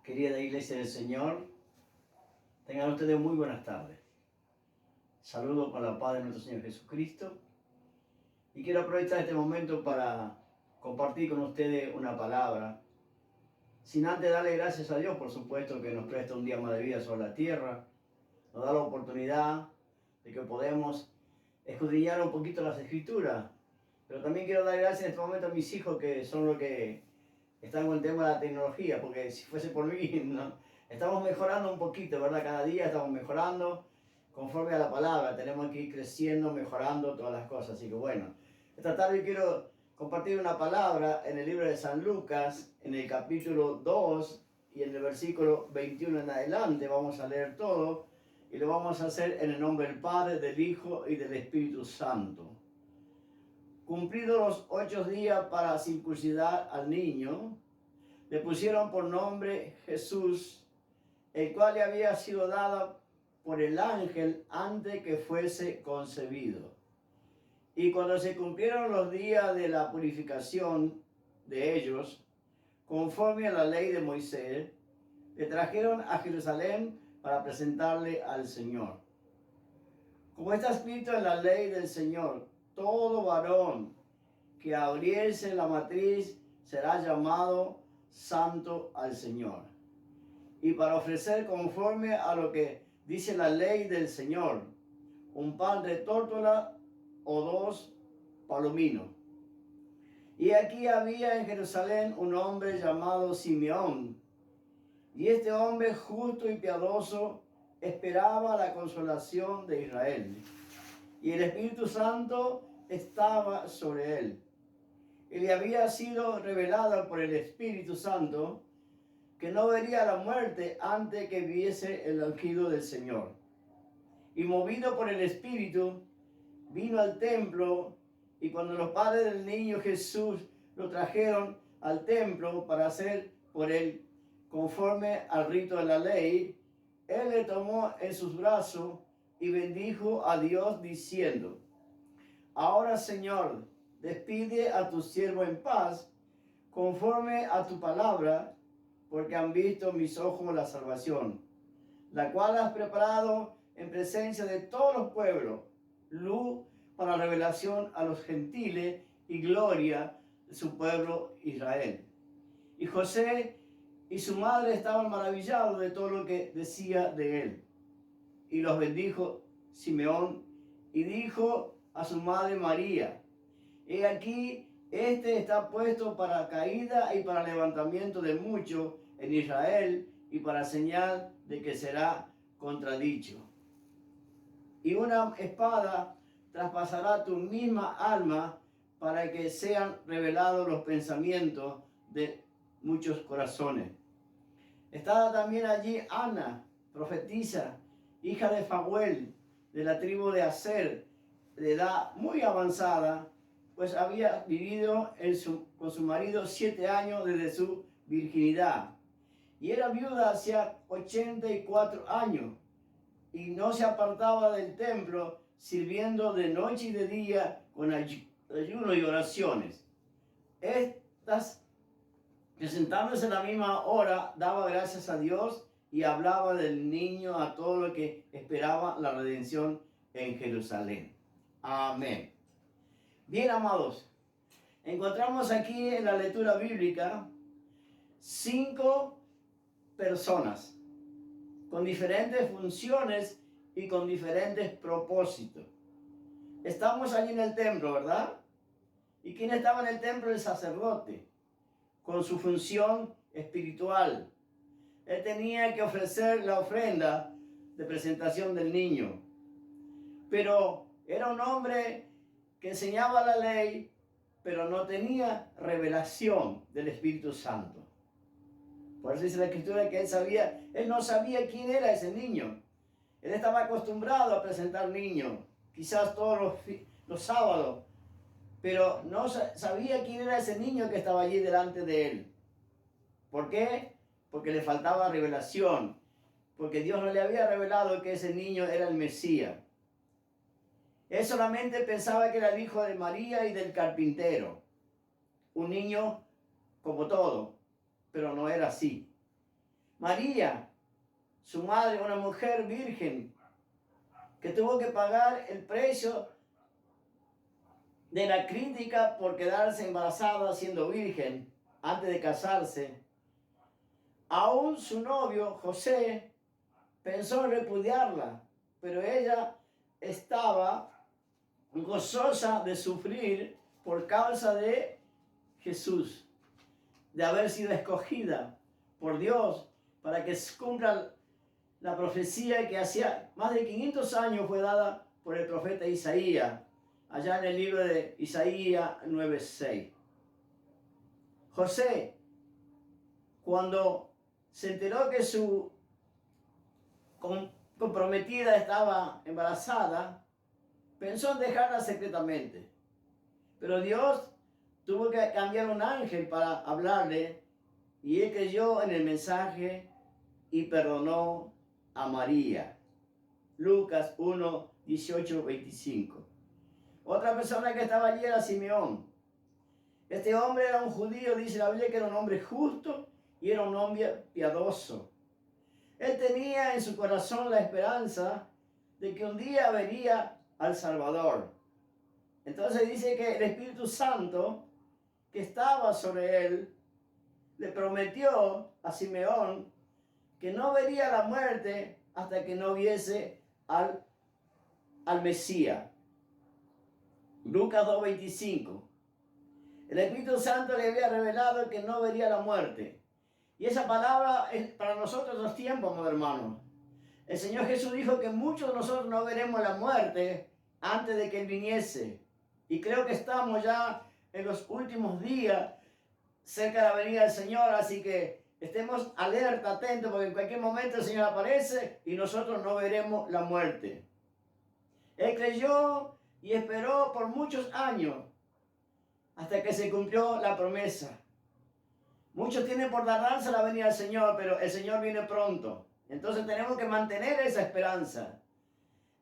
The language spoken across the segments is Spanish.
Querida Iglesia del Señor, tengan ustedes muy buenas tardes. Saludo con la paz de nuestro Señor Jesucristo y quiero aprovechar este momento para compartir con ustedes una palabra, sin antes darle gracias a Dios, por supuesto, que nos presta un día más de vida sobre la tierra, nos da la oportunidad de que podemos escudriñar un poquito las Escrituras, pero también quiero dar gracias en este momento a mis hijos, que son los que están con el tema de la tecnología, porque si fuese por mí, no. Estamos mejorando un poquito, ¿verdad? Cada día estamos mejorando conforme a la palabra. Tenemos que ir creciendo, mejorando todas las cosas. Así que bueno, esta tarde quiero compartir una palabra en el libro de San Lucas, en el capítulo 2 y en el versículo 21 en adelante. Vamos a leer todo y lo vamos a hacer en el nombre del Padre, del Hijo y del Espíritu Santo. Cumplidos los 8 días para circuncidar al niño, le pusieron por nombre Jesús, el cual le había sido dado por el ángel antes que fuese concebido. Y cuando se cumplieron los días de la purificación de ellos, conforme a la ley de Moisés, le trajeron a Jerusalén para presentarle al Señor. Como está escrito en la ley del Señor, todo varón que abriese la matriz será llamado santo al Señor. Y para ofrecer conforme a lo que dice la ley del Señor, un pan de tórtola o 2 palominos. Y aquí había en Jerusalén un hombre llamado Simeón, y este hombre justo y piadoso esperaba la consolación de Israel, y el Espíritu Santo estaba sobre él. Y le había sido revelado por el Espíritu Santo que no vería la muerte antes que viese el ungido del Señor. Y movido por el Espíritu, vino al templo, y cuando los padres del niño Jesús lo trajeron al templo para hacer por él conforme al rito de la ley, él le tomó en sus brazos y bendijo a Dios diciendo: Ahora, Señor, despide a tu siervo en paz, conforme a tu palabra, porque han visto mis ojos la salvación, la cual has preparado en presencia de todos los pueblos, luz para revelación a los gentiles y gloria de su pueblo Israel. Y José y su madre estaban maravillados de todo lo que decía de él. Y los bendijo Simeón y dijo a su madre María: He aquí, este está puesto para caída y para levantamiento de muchos en Israel, y para señal de que será contradicho. Y una espada traspasará tu misma alma, para que sean revelados los pensamientos de muchos corazones. Estaba también allí Ana, profetisa, hija de Faguel, de la tribu de Aser, de edad muy avanzada, pues había vivido con su marido 7 años desde su virginidad. Y era viuda hacía 84 años, y no se apartaba del templo, sirviendo de noche y de día con ayuno y oraciones. Estas, presentándose a la misma hora, daba gracias a Dios y hablaba del niño a todo lo que esperaba la redención en Jerusalén. Amén. Bien, amados, encontramos aquí en la lectura bíblica 5 personas con diferentes funciones y con diferentes propósitos. Estamos allí en el templo, ¿verdad? ¿Y quién estaba en el templo? El sacerdote, con su función espiritual. Él tenía que ofrecer la ofrenda de presentación del niño. Pero era un hombre que enseñaba la ley, pero no tenía revelación del Espíritu Santo. Por eso dice la Escritura que él no sabía quién era ese niño. Él estaba acostumbrado a presentar niños, quizás todos los sábados, pero no sabía quién era ese niño que estaba allí delante de él. ¿Por qué? Porque le faltaba revelación, porque Dios no le había revelado que ese niño era el Mesías. Él solamente pensaba que era el hijo de María y del carpintero, un niño como todo, pero no era así. María, su madre, una mujer virgen, que tuvo que pagar el precio de la crítica por quedarse embarazada siendo virgen antes de casarse. Aún su novio, José, pensó en repudiarla, pero ella estaba gozosa de sufrir por causa de Jesús, de haber sido escogida por Dios para que se cumpla la profecía que hacía más de 500 años fue dada por el profeta Isaías, allá en el libro de Isaías 9:6. José, cuando se enteró que su comprometida estaba embarazada, pensó en dejarla secretamente. Pero Dios tuvo que cambiar un ángel para hablarle y él creyó en el mensaje y perdonó a María. Lucas 1, 18, 25. Otra persona que estaba allí era Simeón. Este hombre era un judío, dice la Biblia que era un hombre justo y era un hombre piadoso. Él tenía en su corazón la esperanza de que un día vería al Salvador. Entonces dice que el Espíritu Santo que estaba sobre él le prometió a Simeón que no vería la muerte hasta que no viese al Mesías. Lucas 2:25. El Espíritu Santo le había revelado que no vería la muerte. Y esa palabra es para nosotros los tiempos, mis hermanos. El Señor Jesús dijo que muchos de nosotros no veremos la muerte antes de que Él viniese. Y creo que estamos ya en los últimos días cerca de la venida del Señor, así que estemos alerta, atentos, porque en cualquier momento el Señor aparece y nosotros no veremos la muerte. Él creyó y esperó por muchos años hasta que se cumplió la promesa. Muchos tienen por tardanza la venida del Señor, pero el Señor viene pronto. Entonces tenemos que mantener esa esperanza.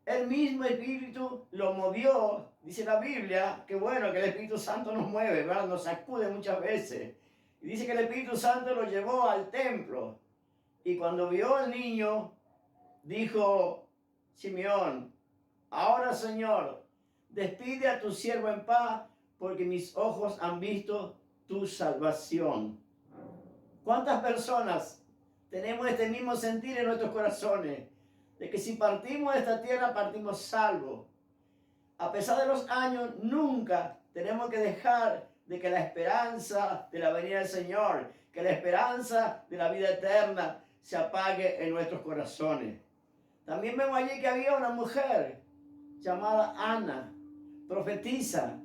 El mismo Espíritu lo movió, dice la Biblia, que bueno, que el Espíritu Santo nos mueve, ¿verdad? Nos sacude muchas veces. Y dice que el Espíritu Santo lo llevó al templo. Y cuando vio al niño, dijo Simeón: ahora, Señor, despide a tu siervo en paz, porque mis ojos han visto tu salvación. ¿Cuántas personas tenemos este mismo sentir en nuestros corazones? De que si partimos de esta tierra, partimos salvos. A pesar de los años, nunca tenemos que dejar de que la esperanza de la venida del Señor, que la esperanza de la vida eterna se apague en nuestros corazones. También vemos allí que había una mujer llamada Ana, profetisa,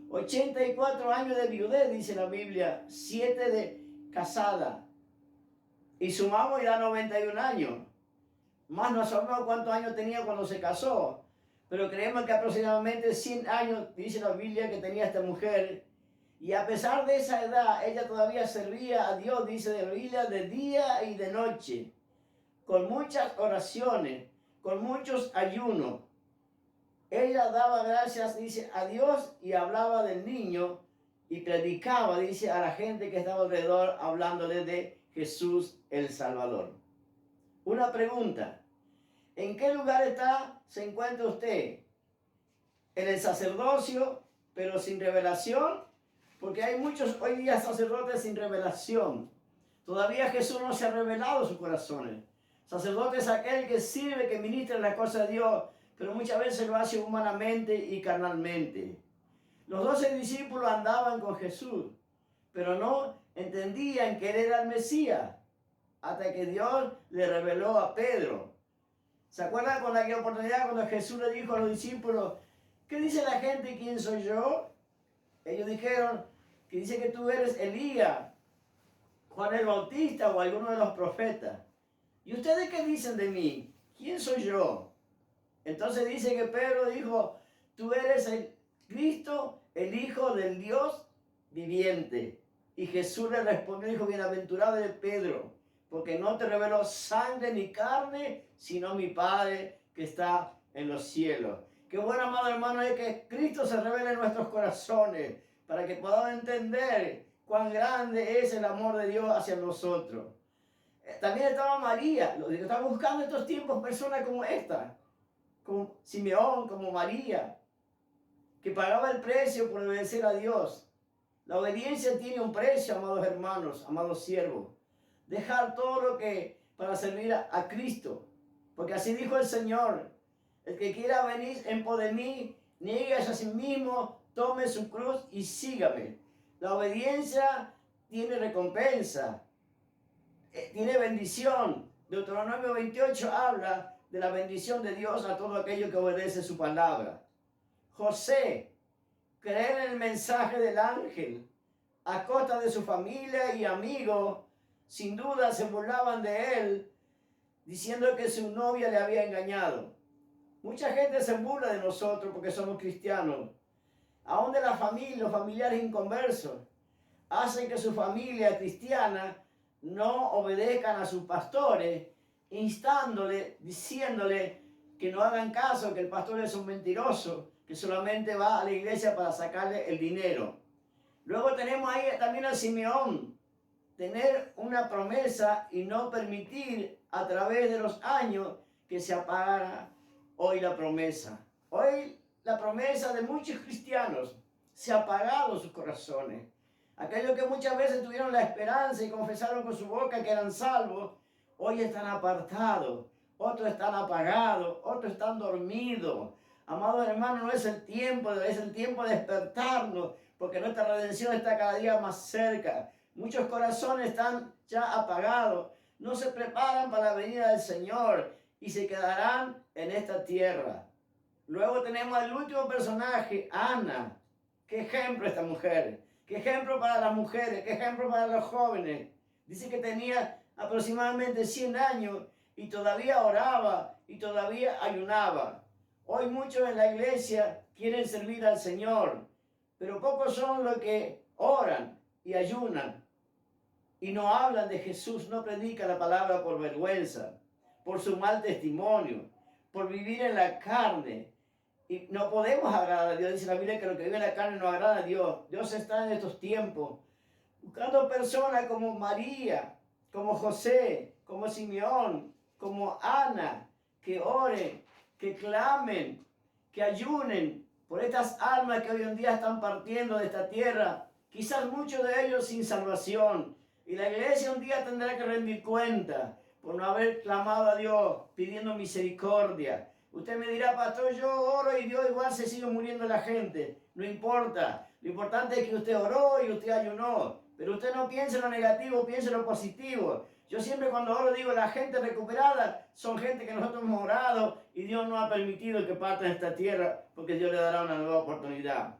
84 años de viudez, dice la Biblia, 7 de casada. Y sumamos ya 91 años. Más no sabemos cuántos años tenía cuando se casó, pero creemos que aproximadamente 100 años, dice la Biblia, que tenía esta mujer. Y a pesar de esa edad, ella todavía servía a Dios, dice la Biblia, de día y de noche, con muchas oraciones, con muchos ayunos. Ella daba gracias, dice, a Dios y hablaba del niño y predicaba, dice, a la gente que estaba alrededor, hablándole de Jesús el Salvador. Una pregunta: ¿en qué lugar se encuentra usted? ¿En el sacerdocio, pero sin revelación? Porque hay muchos hoy día sacerdotes sin revelación. Todavía Jesús no se ha revelado sus corazones. Sacerdote es aquel que sirve, que ministra la cosa de Dios, pero muchas veces lo hace humanamente y carnalmente. Los 12 discípulos andaban con Jesús, pero no entendían que Él era el Mesías, hasta que Dios le reveló a Pedro. ¿Se acuerdan con aquella oportunidad cuando Jesús le dijo a los discípulos: ¿qué dice la gente? ¿Quién soy yo? Ellos dijeron que dice que tú eres Elías, Juan el Bautista o alguno de los profetas. ¿Y ustedes qué dicen de mí? ¿Quién soy yo? Entonces dice que Pedro dijo: tú eres el Cristo, el Hijo del Dios viviente. Y Jesús le respondió y dijo: bienaventurado eres Pedro, porque no te reveló sangre ni carne, sino mi Padre que está en los cielos. Qué bueno, amado hermano, es que Cristo se revele en nuestros corazones, para que podamos entender cuán grande es el amor de Dios hacia nosotros. También estaba María. Lo que estaba buscando en estos tiempos personas como esta, como Simeón, como María, que pagaba el precio por obedecer a Dios. La obediencia tiene un precio, amados hermanos, amados siervos. Dejar todo lo que para servir a Cristo. Porque así dijo el Señor: el que quiera venir en pos de mí, nieguese a sí mismo, tome su cruz y sígame. La obediencia tiene recompensa, tiene bendición. Deuteronomio 28 habla de la bendición de Dios a todo aquello que obedece su palabra. José, creer en el mensaje del ángel, a costa de su familia y amigos, sin duda se burlaban de él, diciendo que su novia le había engañado. Mucha gente se burla de nosotros porque somos cristianos. Aún de la familia, los familiares inconversos, hacen que su familia cristiana no obedezcan a sus pastores, instándole, diciéndole que no hagan caso, que el pastor es un mentiroso, que solamente va a la iglesia para sacarle el dinero. Luego tenemos ahí también a Simeón, tener una promesa y no permitir a través de los años que se apagara hoy la promesa. Hoy la promesa de muchos cristianos se ha apagado sus corazones. Aquellos que muchas veces tuvieron la esperanza y confesaron con su boca que eran salvos, hoy están apartados, otros están apagados, otros están dormidos. Amados hermanos, no es el tiempo de despertarnos, porque nuestra redención está cada día más cerca. Muchos corazones están ya apagados, no se preparan para la venida del Señor y se quedarán en esta tierra. Luego tenemos al último personaje, Ana. Qué ejemplo esta mujer, qué ejemplo para las mujeres, qué ejemplo para los jóvenes. Dice que tenía aproximadamente 100 años y todavía oraba y todavía ayunaba. Hoy muchos en la iglesia quieren servir al Señor, pero pocos son los que oran y ayunan y no hablan de Jesús, no predican la palabra por vergüenza, por su mal testimonio, por vivir en la carne. Y no podemos agradar a Dios. Dice la Biblia que lo que vive en la carne no agrada a Dios. Dios está en estos tiempos buscando personas como María, como José, como Simeón, como Ana, que oren, que clamen, que ayunen por estas almas que hoy en día están partiendo de esta tierra. Quizás muchos de ellos sin salvación. Y la iglesia un día tendrá que rendir cuenta por no haber clamado a Dios, pidiendo misericordia. Usted me dirá: pastor, yo oro y Dios igual se sigue muriendo la gente. No importa. Lo importante es que usted oró y usted ayunó. Pero usted no piense en lo negativo, piense en lo positivo. Yo siempre cuando oro digo: la gente recuperada son gente que nosotros hemos orado y Dios no ha permitido que partan de esta tierra, porque Dios le dará una nueva oportunidad.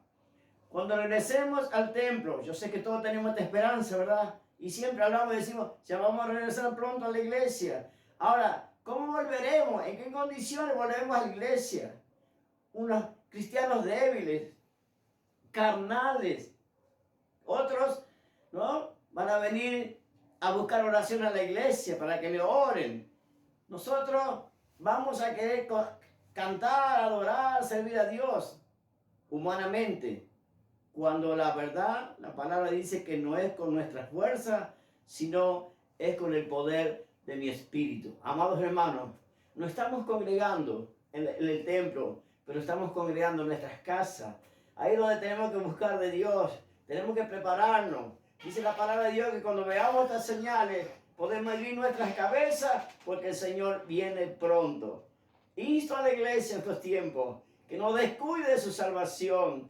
Cuando regresemos al templo, yo sé que todos tenemos esta esperanza, ¿verdad? Y siempre hablamos y decimos: ya vamos a regresar pronto a la iglesia. Ahora, ¿cómo volveremos? ¿En qué condiciones volveremos a la iglesia? Unos cristianos débiles, carnales. Otros, ¿no?, van a venir a buscar oración a la iglesia para que le oren. Nosotros vamos a querer cantar, adorar, servir a Dios humanamente, cuando la verdad, la palabra dice que no es con nuestra fuerza, sino es con el poder de mi espíritu. Amados hermanos, no estamos congregando en el templo, pero estamos congregando en nuestras casas. Ahí es donde tenemos que buscar de Dios, tenemos que prepararnos. Dice la palabra de Dios que cuando veamos estas señales, podemos erguir nuestras cabezas, porque el Señor viene pronto. Insto a la iglesia en estos tiempos que no descuide de su salvación,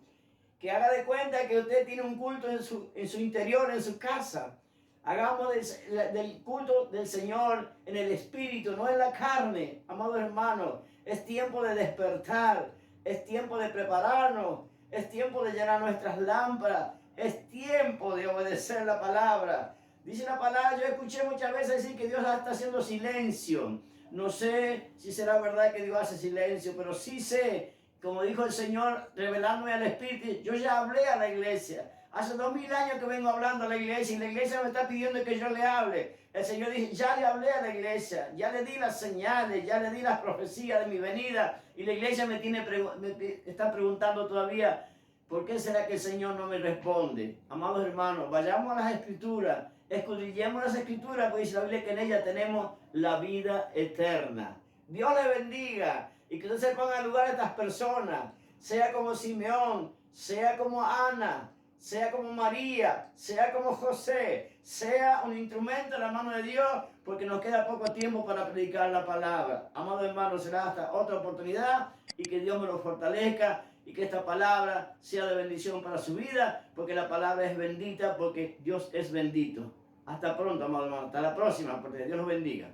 que haga de cuenta que usted tiene un culto en su interior, en su casa. Hagamos del culto del Señor en el espíritu, no en la carne. Amados hermanos, es tiempo de despertar, es tiempo de prepararnos, es tiempo de llenar nuestras lámparas, es tiempo de obedecer la palabra. Dice la palabra, yo escuché muchas veces decir que Dios está haciendo silencio. No sé si será verdad que Dios hace silencio, pero sí sé, como dijo el Señor, revelándome al Espíritu, yo ya hablé a la iglesia. Hace 2000 años que vengo hablando a la iglesia y la iglesia me está pidiendo que yo le hable. El Señor dice: ya le hablé a la iglesia, ya le di las señales, ya le di las profecías de mi venida. Y la iglesia me está preguntando todavía: ¿por qué será que el Señor no me responde? Amados hermanos, vayamos a las Escrituras Escudriñemos las escrituras, porque dice la Biblia que en ella tenemos la vida eterna. Dios les bendiga y que ustedes se pongan en lugar de estas personas, sea como Simeón, sea como Ana, sea como María, sea como José, sea un instrumento en la mano de Dios, porque nos queda poco tiempo para predicar la palabra. Amados hermanos, será hasta otra oportunidad y que Dios me lo fortalezca y que esta palabra sea de bendición para su vida, porque la palabra es bendita, porque Dios es bendito. Hasta pronto, amados hermanos. Hasta la próxima, porque Dios los bendiga.